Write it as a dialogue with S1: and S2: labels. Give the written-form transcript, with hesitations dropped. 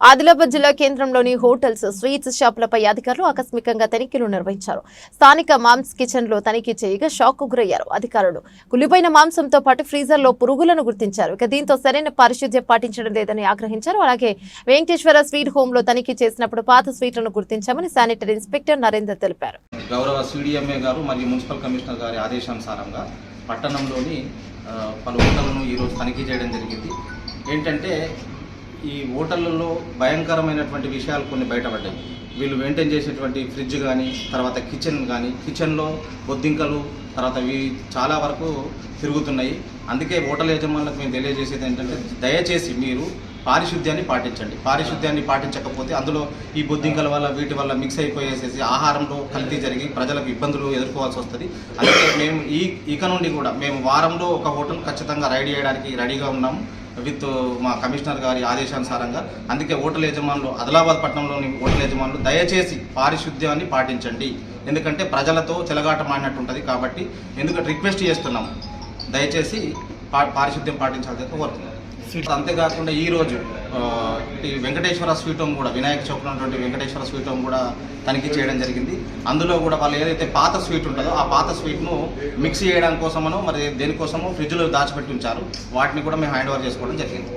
S1: ఆదిలాబాద్ జిల్లా కేంద్రంలోని hotels, sweets షాపులపై అధికారులు ఆకస్మికంగా తనిఖీలు నిర్వహించారు. స్థానిక మామ్స్ కిచెన్ లో తనిఖీ చేయగా షాక్ గురయ్యారు అధికారులు. కుళ్ళిపోయిన మాంసంతో పాటు ఫ్రీజర్ లో పురుగులను గుర్తించారు. దీంతో సరైన పారిశుద్ధ్యం పాటించడం లేదని ఆగ్రహించారు. అలాగే వెంకటేశ్వర స్వీట్ హోమ్ లో తనిఖీ చేసినప్పుడు పాత స్వీట్లను గుర్తించామని శానిటరీ ఇన్స్పెక్టర్ నరేందర్ తెలిపారు.
S2: గౌరవ సిడిఎంఏ గారు మరియు మున్సిపల్ కమిషనర్ గారి ఆదేశానుసారంగా పట్టణంలోని పలు హోటళ్లను ఈరోజు తనిఖీ చేయడం జరిగింది. ఏంటంటే ఈ హోటళ్లలో భయంకరమైనటువంటి విషయాలు కొన్ని బయటపడ్డాయి. వీళ్ళు మెయింటైన్ చేసేటువంటి ఫ్రిడ్జ్ కానీ, తర్వాత కిచెన్లో బొద్దింకలు, తర్వాత ఇవి చాలా వరకు తిరుగుతున్నాయి. అందుకే హోటల్ యజమానులకు మేము తెలియజేసేది ఏంటంటే, దయచేసి మీరు పారిశుద్ధ్యాన్ని పాటించండి. పారిశుద్ధ్యాన్ని పాటించకపోతే అందులో ఈ బొద్దింకల వల్ల వీటి వల్ల మిక్స్ అయిపోయేసేసి ఆహారంలో కల్తీ జరిగి ప్రజలకు ఇబ్బందులు ఎదుర్కోవాల్సి వస్తుంది. అందుకే మేము ఇక నుండి కూడా మేము వారంలో ఒక హోటల్ ఖచ్చితంగా రైడ్ చేయడానికి రెడీగా ఉన్నాము విత్ మా కమిషనర్ గారి ఆదేశానుసారంగా. అందుకే హోటల్ యజమానులు, ఆదిలాబాద్ పట్టణంలోని హోటల్ యజమానులు దయచేసి పారిశుద్ధ్యాన్ని పాటించండి. ఎందుకంటే ప్రజలతో చెలగాట మాడినట్టు ఉంటుంది. కాబట్టి ఎందుకంటే రిక్వెస్ట్ చేస్తున్నాము, దయచేసి పారిశుద్ధ్యం పాటించాలని కోరుతున్నాం. అంతేకాకుండా ఈరోజు ఈ వెంకటేశ్వర స్వీట్ హోమ్ కూడా, వినాయక చౌక్ ఉన్నటువంటి వెంకటేశ్వర స్వీట్ హోమ్ కూడా తనిఖీ చేయడం జరిగింది. అందులో కూడా వాళ్ళు ఏదైతే పాత స్వీట్ ఉంటుందో ఆ పాత స్వీట్ను మిక్స్ చేయడం కోసమనో మరి దేనికోసమో ఫ్రిడ్జ్లో దాచిపెట్టి ఉంచారు. వాటిని కూడా మేము హ్యాండ్ ఓవర్ చేసుకోవడం జరిగింది.